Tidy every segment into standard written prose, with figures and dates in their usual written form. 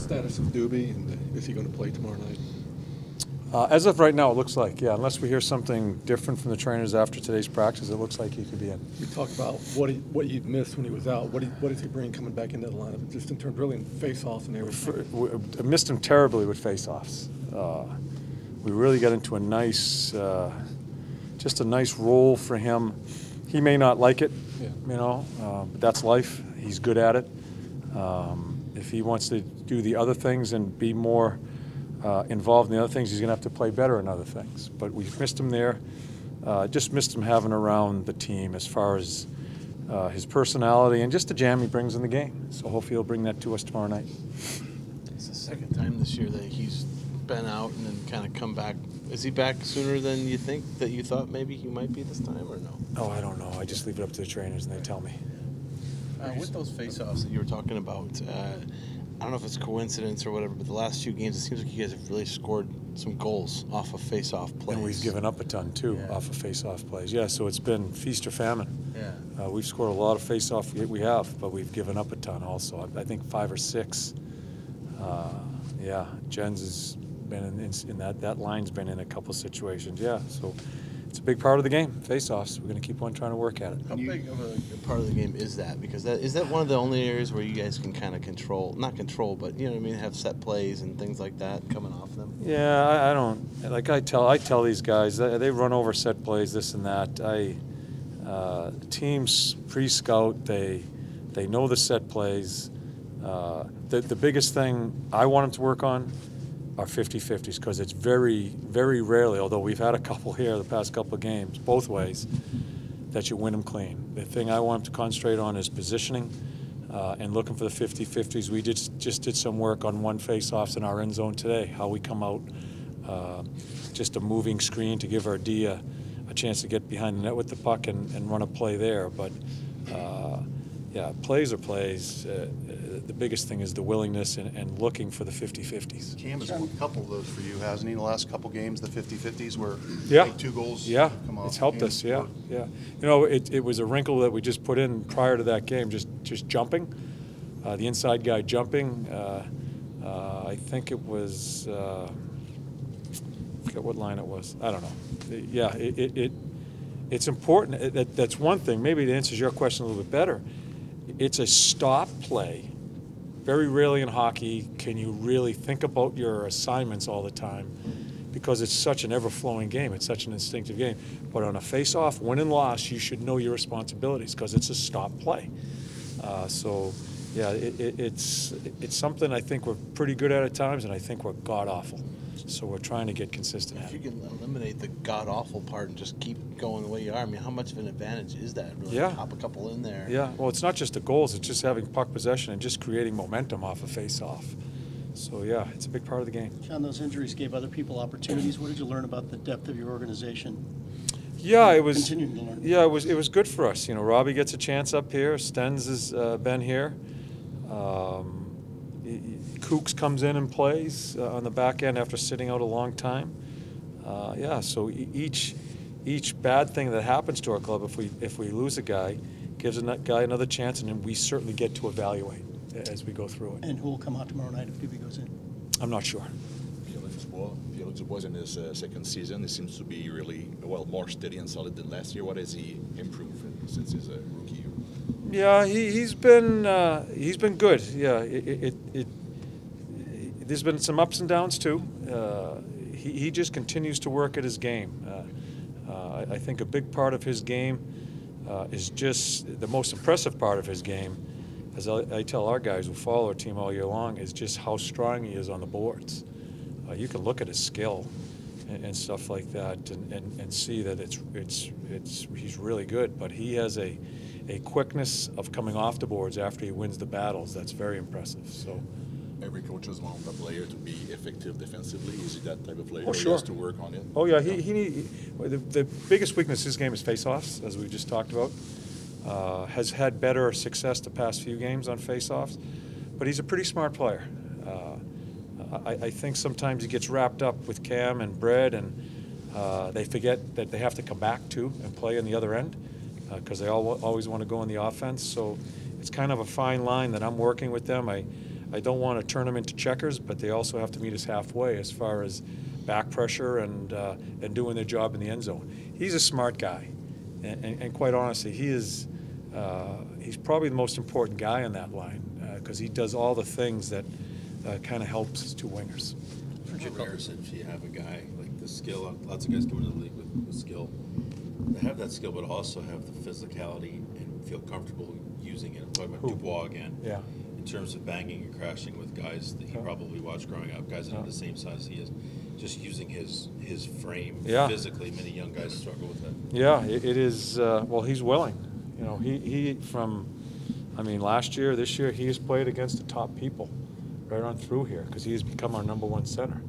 status of Doobie, and is he going to play tomorrow night? As of right now, it looks like, yeah, unless we hear something different from the trainers after today's practice, it looks like he could be in. You talk about what you'd missed when he was out. What does he bring coming back into the lineup, just in terms really in face-offs and everything? I missed him terribly with face-offs. We really got into a nice, just a nice role for him. He may not like it, yeah. You know, but that's life. He's good at it. If he wants to do the other things and be more involved in the other things, he's going to have to play better in other things. But we've missed him there. Just missed him having around the team as far as his personality and just the jam he brings in the game. So hopefully he'll bring that to us tomorrow night. It's the second time this year that he's been out and then kind of come back. Is he back sooner than you think, that you thought maybe he might be this time, or no? Oh, I don't know. I just leave it up to the trainers and they tell me. With those face-offs that you were talking about, I don't know if it's coincidence or whatever, but the last few games, it seems like you guys have really scored some goals off of face-off plays. And we've given up a ton, too, off of face-off plays. Yeah, so it's been feast or famine. Yeah. We've scored a lot of face-off, we have, but we've given up a ton also. I think 5 or 6. Yeah, Jens has been in that line's been in a couple situations. Yeah, so it's a big part of the game, face-offs. We're going to keep on trying to work at it. How big of a part of the game is that? Because is that one of the only areas where you guys can kind of control, not control, but you know what I mean, have set plays and things like that coming off them? Yeah, I don't, like I tell these guys, they run over set plays, this and that. Teams pre-scout, they know the set plays. The biggest thing I want them to work on are 50-50s, because it's very, very rarely, although we've had a couple here the past couple of games, both ways, that you win them clean. The thing I want them to concentrate on is positioning and looking for the 50-50s. We just did some work on one face-offs in our end zone today, how we come out, just a moving screen to give our D a chance to get behind the net with the puck and run a play there. But yeah, plays are plays. The biggest thing is the willingness and looking for the 50-50s. Cam has won a couple of those for you, hasn't he, in the last couple games, the 50-50s, where like 2 goals come off? It's helped us, yeah. You know, it was a wrinkle that we just put in prior to that game, just jumping, the inside guy jumping. I think it was, I forget what line it was. I don't know. Yeah, it's important. That's one thing. Maybe it answers your question a little bit better. It's a stop play. Very rarely in hockey can you really think about your assignments all the time, because it's such an ever-flowing game. It's such an instinctive game. But on a face-off, win and loss, you should know your responsibilities, because it's a stop play. So, yeah, it's something I think we're pretty good at times, and I think we're god-awful. So we're trying to get consistent at it. If you can eliminate the god-awful part and just keep going the way you are, I mean, how much of an advantage is that? Really pop a couple in there. Yeah, well, it's not just the goals. It's just having puck possession and just creating momentum off a face-off. So, yeah, it's a big part of the game. John, those injuries gave other people opportunities. What did you learn about the depth of your organization? Yeah, it was. Continuing to learn. Yeah, it was good for us. You know, Robbie gets a chance up here. Stens has been here. Kooks comes in and plays on the back end after sitting out a long time. Yeah, so each bad thing that happens to our club, if we lose a guy, gives a guy another chance, and then we certainly get to evaluate as we go through it. And who will come out tomorrow night if Duby goes in? I'm not sure. Pierre-Luc Dubois in his second season. He seems to be really, well, more steady and solid than last year. What has he improved since his rookie year? Yeah, he's been good. Yeah, there's been some ups and downs too. He just continues to work at his game. I think a big part of his game is just the most impressive part of his game, as I tell our guys who follow our team all year long, is just how strong he is on the boards. You can look at his skill and stuff like that and see that he's really good, but he has a quickness of coming off the boards after he wins the battles that's very impressive. So every coach wants the player to be effective defensively. Is he that type of player? Oh, sure. He has to work on it. Oh yeah, the biggest weakness in his game is face-offs, as we just talked about. Has had better success the past few games on face-offs, but he's a pretty smart player. I think sometimes he gets wrapped up with Cam and Brett, and they forget that they have to come back too and play on the other end, because they always want to go on the offense. So it's kind of a fine line that I'm working with them. I I don't want to turn them into checkers, but they also have to meet us halfway as far as back pressure and doing their job in the end zone. He's a smart guy, and quite honestly, he's probably the most important guy on that line because he does all the things that kind of helps his two wingers. How rare is it if you have a guy like the skill? Lots of guys come into the league with skill. They have that skill, but also have the physicality and feel comfortable using it. I'm talking about Dubois again. Yeah. In terms of banging and crashing with guys that he probably watched growing up, guys that are the same size as he is, just using his frame physically. Many young guys struggle with that. Yeah, it is. Well, he's willing. You know, last year, this year, he has played against the top people right on through here because he has become our #1 center.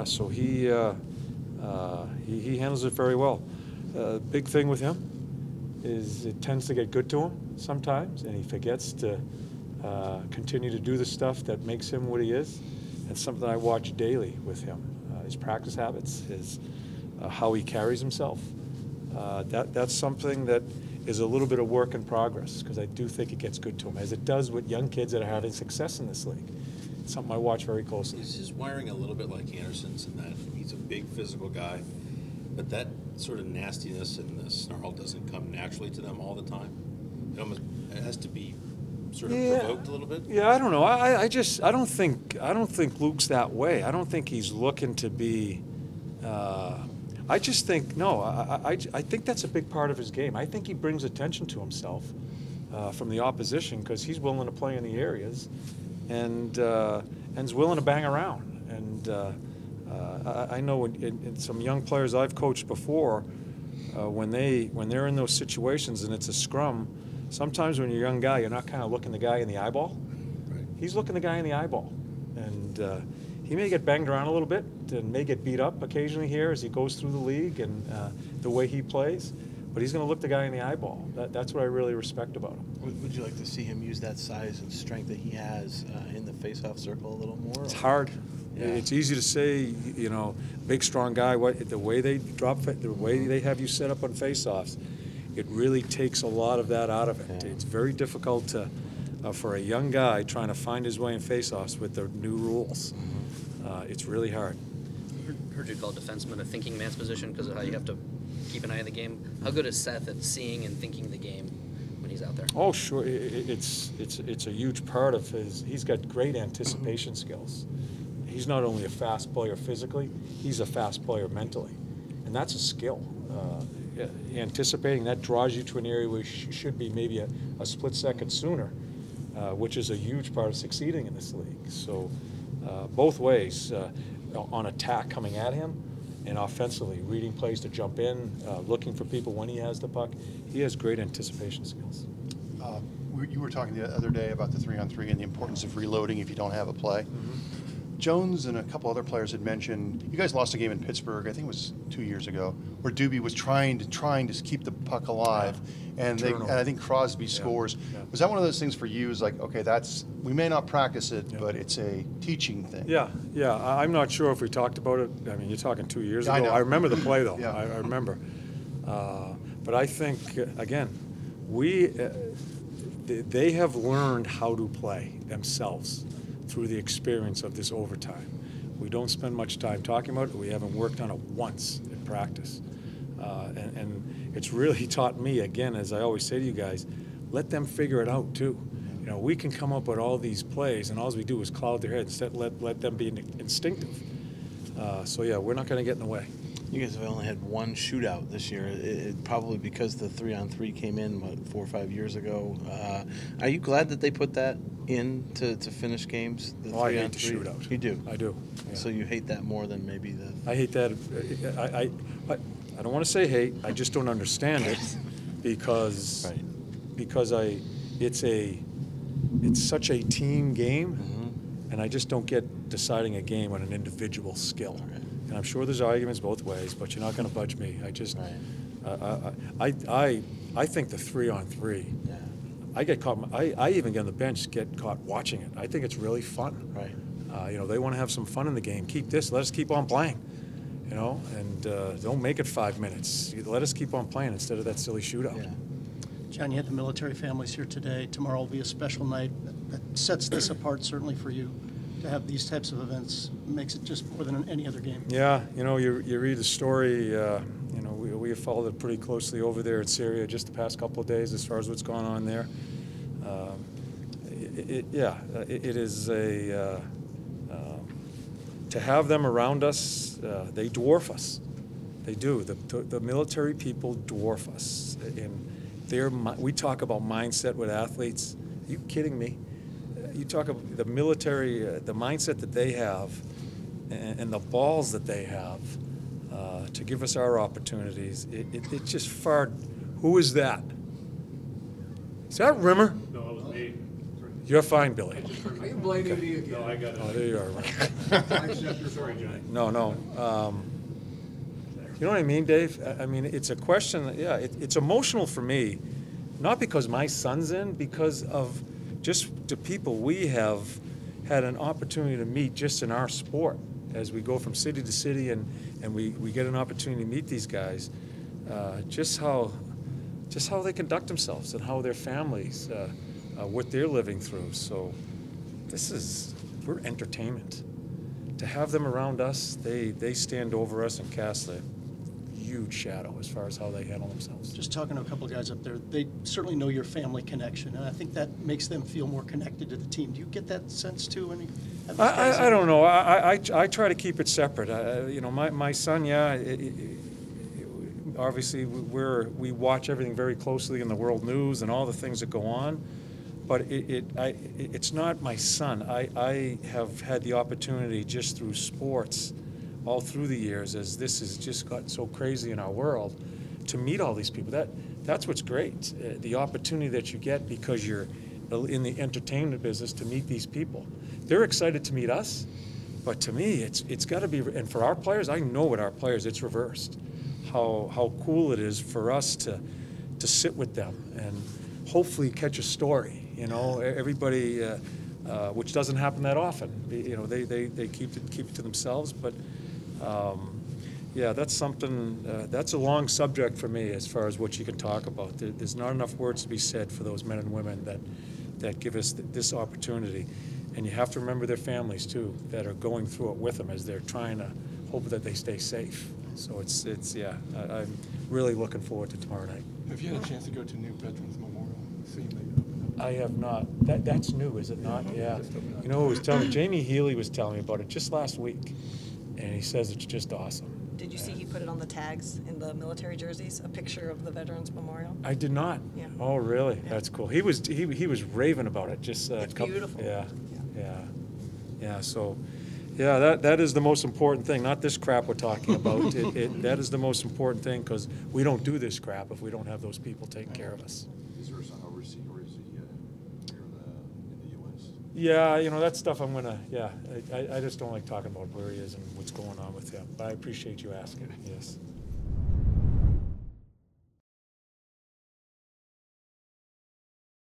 So he handles it very well. Big thing with him is it tends to get good to him sometimes, and he forgets to continue to do the stuff that makes him what he is. It's something I watch daily with him. His practice habits, his how he carries himself. That's something that is a little bit of work in progress because I do think it gets good to him, as it does with young kids that are having success in this league. It's something I watch very closely. Is his wiring a little bit like Anderson's in that he's a big physical guy, but that sort of nastiness and the snarl doesn't come naturally to them all the time? It has to be sort of provoked a little bit? Yeah, I don't know. I don't think Luke's that way. I don't think he's looking to be I just think, I think that's a big part of his game. I think he brings attention to himself from the opposition because he's willing to play in the areas and is willing to bang around. And I know in some young players I've coached before, when they're in those situations and it's a scrum, sometimes when you're a young guy, you're not kind of looking the guy in the eyeball. Right. He's looking the guy in the eyeball. And he may get banged around a little bit and may get beat up occasionally here as he goes through the league and the way he plays, but he's going to look the guy in the eyeball. That's what I really respect about him. Would you like to see him use that size and strength that he has in the face-off circle a little more? It's hard. Yeah. It's easy to say, big, strong guy. The way they the way they have you set up on face-offs, it really takes a lot of that out of it. Yeah. It's very difficult for a young guy trying to find his way in face-offs with the new rules. It's really hard. Heard you call defenseman a thinking man's position because of how you have to keep an eye on the game. How good is Seth at seeing and thinking the game when he's out there? Oh, sure. It's a huge part of his. He's got great anticipation skills. He's not only a fast player physically, he's a fast player mentally, and that's a skill. Anticipating that draws you to an area where you should be maybe a split second sooner, which is a huge part of succeeding in this league. So both ways, on attack coming at him and offensively, reading plays to jump in, looking for people when he has the puck. He has great anticipation skills. You were talking the other day about the 3-on-3 and the importance of reloading if you don't have a play. Jones and a couple other players had mentioned, you guys lost a game in Pittsburgh, I think it was 2 years ago, where Doobie was trying to keep the puck alive, and I think Crosby scores. Yeah. Was that one of those things for you? Is like, okay, we may not practice it, but it's a teaching thing. Yeah. I'm not sure if we talked about it. I mean, you're talking 2 years ago. I know. I remember the play though. Yeah. I remember. But I think again, they have learned how to play themselves through the experience of this overtime. We don't spend much time talking about it. We haven't worked on it once in practice. And it's really taught me, again, as I always say to you guys, let them figure it out too. We can come up with all these plays and all we do is cloud their heads. Instead, let them be instinctive. So yeah, we're not going to get in the way. You guys have only had one shootout this year, probably because the 3-on-3 came in, 4 or 5 years ago. Are you glad that they put that in to finish games? The 3-on-3? I hate the shootout. You do? I do. Yeah. So you hate that more than maybe the... I hate that. I don't want to say hate. I just don't understand it because it's such a team game, and I just don't get deciding a game on an individual skill. Right. And I'm sure there's arguments both ways, but you're not going to budge me. I just, I think the 3-on-3. Yeah. I get caught. I even get on the bench, get caught watching it. I think it's really fun. Right. They want to have some fun in the game. Keep this. Let us keep on playing. And don't make it 5 minutes. Let us keep on playing instead of that silly shootout. Yeah. John, you had the military families here today. Tomorrow will be a special night. That sets this apart, certainly for you. To have these types of events makes it just more than any other game. Yeah, you know, you read the story, you know, we have followed it pretty closely over there in Syria just the past couple of days as far as what's going on there. It is a, to have them around us, they dwarf us. They do. The military people dwarf us. We talk about mindset with athletes. Are you kidding me? You talk about the military, the mindset that they have, and the balls that they have to give us our opportunities. It's just far. Who is that? Is that Rimmer? No, it was me. You're fine, Billy. Are you blaming me again? No, I got it. Oh, there you are. I accept your sorry, Johnny. No. You know what I mean, Dave? I mean, it's a question. Yeah, it's emotional for me, not because my son's in, because of just the people we have had an opportunity to meet just in our sport as we go from city to city and we get an opportunity to meet these guys, just how they conduct themselves and how their families, what they're living through. So we're entertainment. To have them around us, they stand over us and cast a huge shadow as far as how they handle themselves. Just talking to a couple of guys up there, they certainly know your family connection, and I think that makes them feel more connected to the team. Do you get that sense too when you have these guys? I don't know. I try to keep it separate. You know, my son, obviously we watch everything very closely in the world news and all the things that go on, but it's not my son. I have had the opportunity just through sports all through the years, as this has just got so crazy in our world, to meet all these people. That's what's great, the opportunity that you get because you're in the entertainment business to meet these people. They're excited to meet us, but to me, it's got to be, and for our players, I know with our players, it's reversed. How cool it is for us to sit with them and hopefully catch a story. You know, everybody, which doesn't happen that often. You know, they keep it to themselves, but. Yeah, that's something, that's a long subject for me as far as what you can talk about. There's not enough words to be said for those men and women that give us this opportunity. And you have to remember their families too, that are going through it with them as they're trying to hope that they stay safe. So I'm really looking forward to tomorrow night. Have you had a chance to go to New Veterans Memorial? Seeing they open up? I have not. That's new, is it not? Yeah. You know who was telling me? Jamie Healy was telling me about it just last week. And he says it's just awesome. Did you see he put it on the tags in the military jerseys, a picture of the Veterans Memorial? I did not. Yeah. Oh, really? Yeah. That's cool. He was raving about it. Just It's beautiful. Yeah. So, yeah, that is the most important thing. Not this crap we're talking about. That is the most important thing because we don't do this crap if we don't have those people taking care of us. Is there a son overseas or is he here in the U.S.? Yeah, you know, that stuff I'm going to, I just don't like talking about where he is and what's going on with him. But I appreciate you asking, yes.